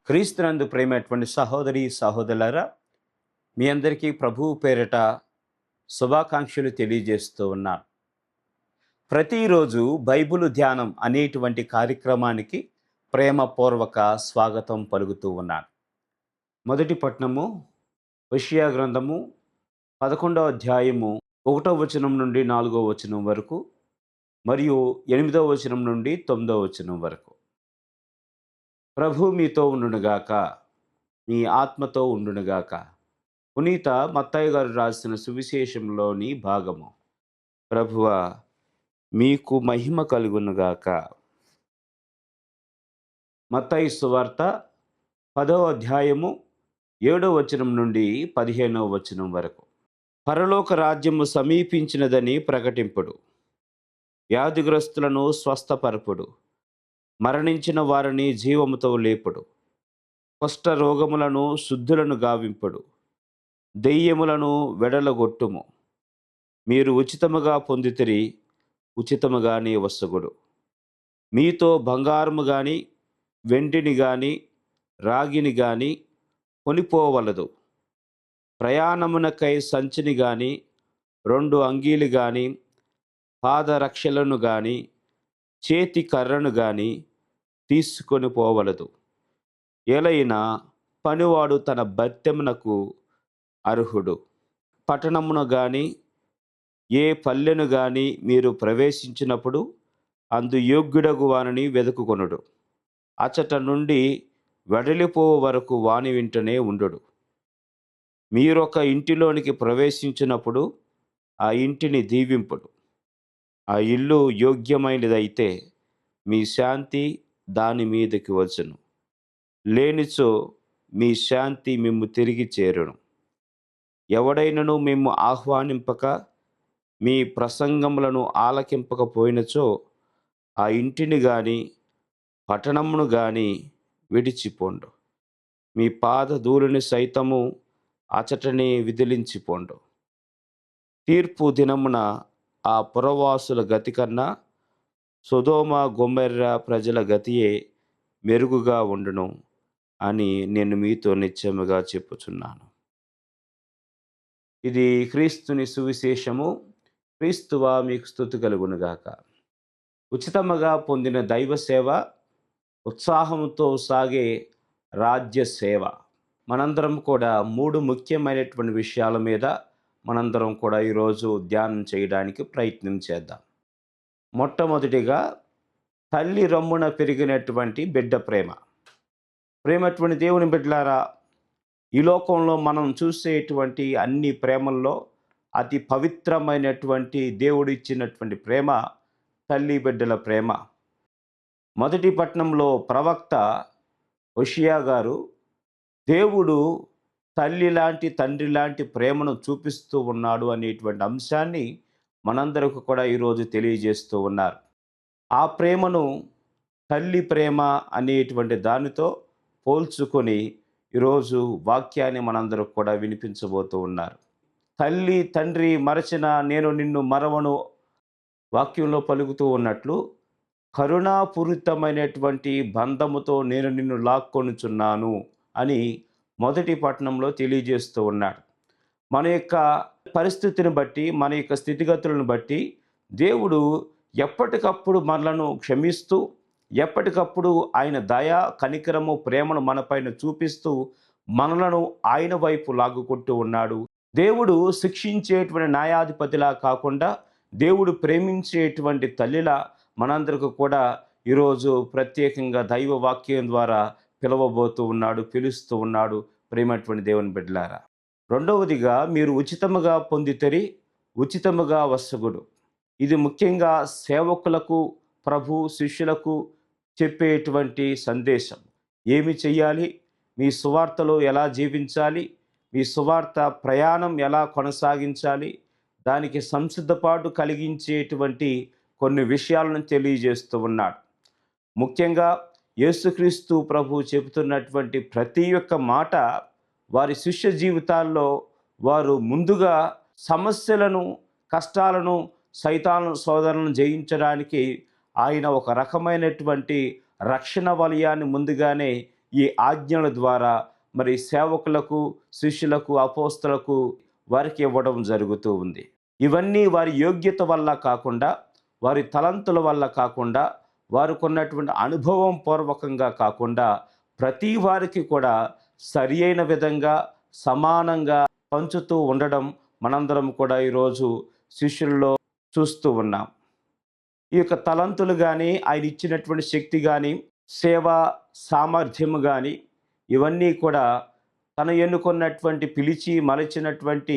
క్రీస్తునందు ప్రేమైనటువంటి సహోదరి సహోదరులారా, మీ అందరికీ ప్రభువు పేరిట శుభాకాంక్షలు తెలియజేస్తూ ఉన్నాను. ప్రతిరోజు బైబిలు ధ్యానం అనేటువంటి కార్యక్రమానికి ప్రేమపూర్వక స్వాగతం పలుకుతూ ఉన్నాను. మొదటి పట్టణము హోషేయ గ్రంథము 11వ అధ్యాయము 1వ వచనం నుండి 4వ వచనం వరకు, మరియు 8వ వచనం నుండి 9వ వచనం వరకు. ప్రభు మీతో ఉండునుగాక, మీ ఆత్మతో ఉండునుగాక. పునీత మత్తయి గారు రాసిన సువిశేషంలోని భాగము. ప్రభువ మీకు మహిమ కలుగునుగాక. మత్తయి సువార్త 10వ అధ్యాయము 7వ వచనం నుండి 15వ వచనం వరకు. పరలోక రాజ్యము సమీపించినదని ప్రకటింపుడు, వ్యాధిగ్రస్తులను స్వస్థపరపుడు, మరణించిన వారిని జీవముతో లేపుడు, కుష్ఠ రోగములను శుద్ధులను గావింపుడు, దెయ్యములను వెడలగొట్టుము. మీరు ఉచితముగా పొందితిరి, ఉచితముగానే వసగుడు. మీతో బంగారము గాని వెండిని గాని రాగిని గాని కొనిపోవలదు. ప్రయాణమునకై సంచిని గాని 2 అంగీలు గాని పాదరక్షలను గాని చేతి కర్రను గాని తీసుకొని పోవలదు. ఏలైనా పనివాడు తన భత్యమునకు అర్హుడు. పట్టణమును గాని ఏ పల్లెను గాని మీరు ప్రవేశించినప్పుడు అందు యోగ్యుడగు వానిని వెదుకుకొనుడు. అచట నుండి వెడలిపోవు వరకు వాని వెంటనే ఉండుడు. మీరొక ఇంటిలోనికి ప్రవేశించినప్పుడు ఆ ఇంటిని దీవింపుడు. ఆ ఇల్లు యోగ్యమైనదైతే మీ శాంతి దాని మీదకి వచ్చును, లేనిచో మీ శాంతి మిమ్ము తిరిగి చేరును. ఎవడైనను మిమ్ము ఆహ్వానింపక మీ ప్రసంగములను ఆలకింపకపోయినచో ఆ ఇంటిని గాని పట్టణమును గాని విడిచిపోండు. మీ పాదధూళిని సైతము అచటనే విదిలించిపోండు. తీర్పు దినమున ఆ పురవాసుల గతి కన్నా సొదొమ గొమొర్రా ప్రజల గతియే మెరుగుగా ఉండును అని నేను మీతో నిశ్చయముగా చెప్పుచున్నాను. ఇది క్రీస్తుని సువిశేషము. క్రీస్తువా మీకు స్తుతి కలుగునుగాక. ఉచితముగా పొందిన దైవ సేవ, ఉత్సాహంతో సాగే రాజ్య సేవ. మనందరం కూడా 3 ముఖ్యమైనటువంటి విషయాల మీద మనందరం కూడా ఈరోజు ధ్యానం చేయడానికి ప్రయత్నం చేద్దాం. మొట్టమొదటిగా, తల్లి రొమ్మున పెరిగినటువంటి బిడ్డ ప్రేమ. ప్రేమటువంటి దేవుని బిడ్డలారా, ఈ లోకంలో మనం చూసేటువంటి అన్ని ప్రేమల్లో అతి పవిత్రమైనటువంటి దేవుడిచ్చినటువంటి ప్రేమ తల్లి బిడ్డల ప్రేమ. మొదటి పట్టణంలో ప్రవక్త హోషేయ గారు దేవుడు తల్లి లాంటి తండ్రి లాంటి ప్రేమను చూపిస్తూ ఉన్నాడు అనేటువంటి అంశాన్ని మనందరికి కూడా ఈరోజు తెలియజేస్తూ ఉన్నారు. ఆ ప్రేమను తల్లి ప్రేమ అనేటువంటి దానితో పోల్చుకొని ఈరోజు వాక్యాన్ని మనందరికి కూడా వినిపించబోతూ ఉన్నారు. తల్లి తండ్రి మరచిన నేను నిన్ను మరవను వాక్యంలో పలుకుతూ ఉన్నట్లు, కరుణాపూరితమైనటువంటి బంధముతో నేను నిన్ను లాక్కొనుచున్నాను అని మొదటి పట్టణంలో తెలియజేస్తూ ఉన్నాడు. మన యొక్క పరిస్థితిని బట్టి, మన యొక్క స్థితిగతులను బట్టి దేవుడు ఎప్పటికప్పుడు మనలను క్షమిస్తూ, ఎప్పటికప్పుడు ఆయన దయ కనికరము ప్రేమను మనపైన చూపిస్తూ మనలను ఆయన వైపు లాగుకుంటూ ఉన్నాడు. దేవుడు శిక్షించేటువంటి న్యాయాధిపతిలా కాకుండా దేవుడు ప్రేమించేటువంటి తల్లిలా మనందరికీ కూడా ఈరోజు ప్రత్యేకంగా దైవ వాక్యం ద్వారా పిలవబోతూ ఉన్నాడు, పిలుస్తూ ఉన్నాడు. ప్రేమటువంటి దేవుని బిడ్డలారా, రెండవదిగా, మీరు ఉచితముగా పొందితిరి, ఉచితముగా వసగుడు. ఇది ముఖ్యంగా సేవకులకు, ప్రభు శిష్యులకు చెప్పేటువంటి సందేశం. ఏమి చెయ్యాలి, మీ సువార్తలో ఎలా జీవించాలి, మీ సువార్త ప్రయాణం ఎలా కొనసాగించాలి, దానికి సంసిద్ధపాటు కలిగించేటువంటి కొన్ని విషయాలను తెలియజేస్తూ ఉన్నాడు. ముఖ్యంగా యేసుక్రీస్తు ప్రభు చెబుతున్నటువంటి ప్రతి ఒక్క మాట వారి శిష్య జీవితాల్లో వారు ముందుగా సమస్యలను, కష్టాలను, సైతాను సోదరులను జయించడానికి ఆయన ఒక రకమైనటువంటి రక్షణ వలయాన్ని ముందుగానే ఈ ఆజ్ఞల ద్వారా మరి సేవకులకు, శిష్యులకు, అపోస్తలకు వారికి ఇవ్వడం జరుగుతూ ఉంది. ఇవన్నీ వారి యోగ్యత వల్ల కాకుండా, వారి తలంతుల వల్ల కాకుండా, వారికున్నటువంటి అనుభవం పూర్వకంగా కాకుండా, ప్రతి వారికి కూడా సరి అయిన విధంగా సమానంగా పంచుతూ ఉండడం మనందరం కూడా ఈరోజు శిష్యుల్లో చూస్తూ ఉన్నాం. ఈ యొక్క తలంతులు కానీ, ఆయన ఇచ్చినటువంటి శక్తి కానీ, సేవా సామర్థ్యము కానీ, ఇవన్నీ కూడా తను ఎన్నుకున్నటువంటి పిలిచి మలచినటువంటి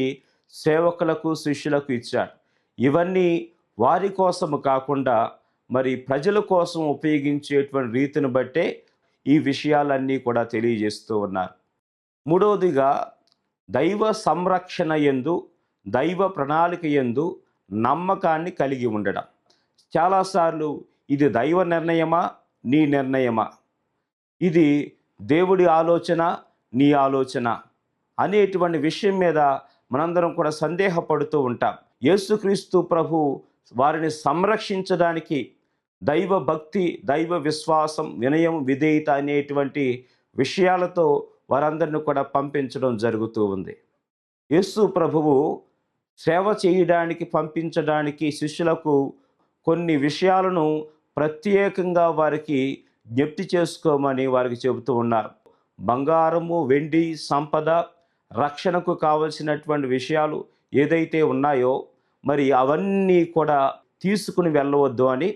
సేవకులకు, శిష్యులకు ఇచ్చాడు. ఇవన్నీ వారి కోసము కాకుండా మరి ప్రజల కోసం ఉపయోగించేటువంటి రీతిని బట్టే ఈ విషయాలన్నీ కూడా తెలియజేస్తూ ఉన్నారు. మూడవదిగా దైవ సంరక్షణ యందు, దైవ ప్రణాళిక యందు నమ్మకాన్ని కలిగి ఉండడం. చాలాసార్లు ఇది దైవ నిర్ణయమా, నీ నిర్ణయమా, ఇది దేవుడి ఆలోచన, నీ ఆలోచన అనేటువంటి విషయం మీద మనందరం కూడా సందేహపడుతూ ఉంటాం. యేసుక్రీస్తు ప్రభు వారిని సంరక్షించడానికి దైవ భక్తి, దైవ విశ్వాసం, వినయం, విధేయత అనేటువంటి విషయాలతో వారందరిని కూడా పంపించడం జరుగుతూ ఉంది. యేసు ప్రభువు సేవ చేయడానికి పంపించడానికి శిష్యులకు కొన్ని విషయాలను ప్రత్యేకంగా వారికి జ్ఞప్తి చేసుకోమని వారికి చెబుతూ ఉన్నారు. బంగారము, వెండి, సంపద, రక్షణకు కావలసినటువంటి విషయాలు ఏదైతే ఉన్నాయో మరి అవన్నీ కూడా తీసుకుని వెళ్ళవద్దు అని,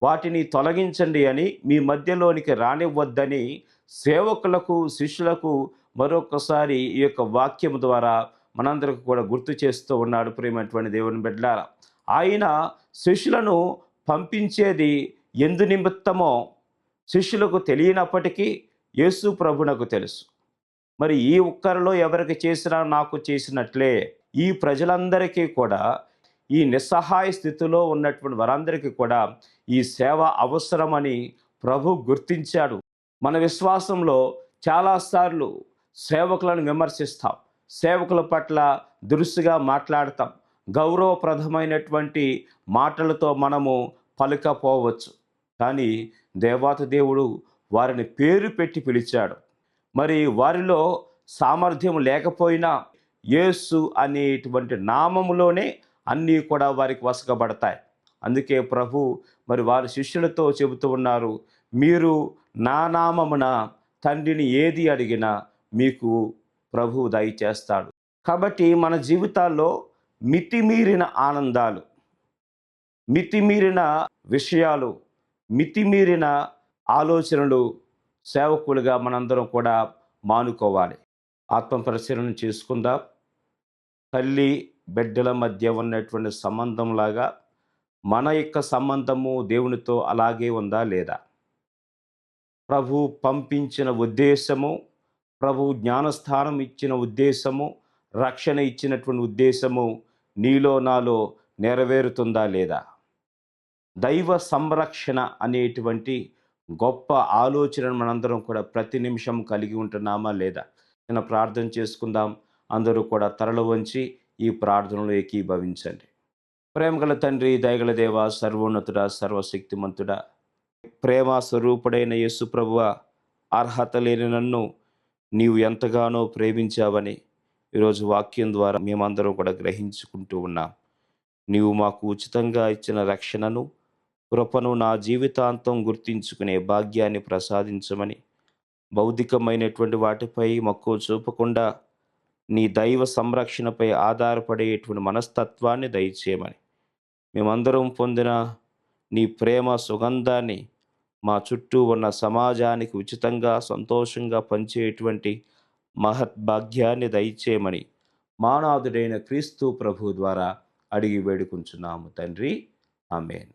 వాటిని తొలగించండి అని, మీ మధ్యలోనికి రానివ్వద్దని సేవకులకు, శిష్యులకు మరొకసారి ఈ యొక్క వాక్యం ద్వారా మనందరికి కూడా గుర్తు చేస్తూ ఉన్నాడు. ప్రియమైనటువంటి దేవుని బిడ్డలారా, ఆయన శిష్యులను పంపించేది ఎందు నిమిత్తమో శిష్యులకు తెలియనప్పటికీ యేసు ప్రభునకు తెలుసు. మరి ఈ ఒక్కరిలో ఎవరికి చేసినా నాకు చేసినట్లే ఈ ప్రజలందరికీ కూడా, ఈ నిస్సహాయ స్థితిలో ఉన్నటువంటి వారందరికీ కూడా ఈ సేవ అవసరమని ప్రభు గుర్తించాడు. మన విశ్వాసంలో చాలాసార్లు సేవకులను విమర్శిస్తాం, సేవకుల పట్ల దురుసుగా మాట్లాడతాం, గౌరవప్రదమైనటువంటి మాటలతో మనము పలుకపోవచ్చు. కానీ దేవాతి దేవుడు వారిని పేరు పెట్టి పిలిచాడు. మరి వారిలో సామర్థ్యం లేకపోయినా యేసు అనేటువంటి నామములోనే అన్నీ కూడా వారికి వసకబడతాయి. అందుకే ప్రభు మరి వారి శిష్యులతో చెబుతూ ఉన్నారు, మీరు నా నామమున తండ్రిని ఏది అడిగినా మీకు ప్రభు దయచేస్తాడు. కాబట్టి మన జీవితాల్లో మితిమీరిన ఆనందాలు, మితిమీరిన విషయాలు, మితిమీరిన ఆలోచనలు సేవకులుగా మనందరం కూడా మానుకోవాలి. ఆత్మ పరిశీలన చేసుకుందాం. తల్లి బిడ్డల మధ్య ఉన్నటువంటి సంబంధంలాగా మన యొక్క సంబంధము దేవునితో అలాగే ఉందా లేదా? ప్రభు పంపించిన ఉద్దేశము, ప్రభు జ్ఞానస్థానం ఇచ్చిన ఉద్దేశము, రక్షణ ఇచ్చినటువంటి ఉద్దేశము నీలో నాలో నెరవేరుతుందా లేదా? దైవ సంరక్షణ అనేటువంటి గొప్ప ఆలోచనను మనందరం కూడా ప్రతి నిమిషం కలిగి ఉంటున్నామా లేదా? నేను ప్రార్థన చేసుకుందాం. అందరూ కూడా తరలు వంచి ఈ ప్రార్థనలో ఏకీభవించండి. ప్రేమగల తండ్రి, దయగల దేవ, సర్వోన్నతుడా, సర్వశక్తిమంతుడా, ప్రేమ స్వరూపుడైన యేసు ప్రభువా, అర్హత లేని నన్ను నీవు ఎంతగానో ప్రేమించావని ఈరోజు వాక్యం ద్వారా మేమందరం కూడా గ్రహించుకుంటూ ఉన్నాం. నీవు మాకు ఉచితంగా ఇచ్చిన రక్షణను, కృపను నా జీవితాంతం గుర్తించుకునే భాగ్యాన్ని ప్రసాదించమని, భౌతికమైనటువంటి వాటిపై మక్కువ చూపకుండా నీ దైవ సంరక్షణపై ఆధారపడేటువంటి మనస్తత్వాన్ని దయచేయమని, మేమందరం పొందిన నీ ప్రేమ సుగంధాన్ని మా చుట్టూ ఉన్న సమాజానికి ఉచితంగా సంతోషంగా పంచేటువంటి మహద్భాగ్యాన్ని దయచేయమని మానాథుడైన క్రీస్తు ప్రభు ద్వారా అడిగి వేడుకుంటున్నాము తండ్రి. ఆమేన్.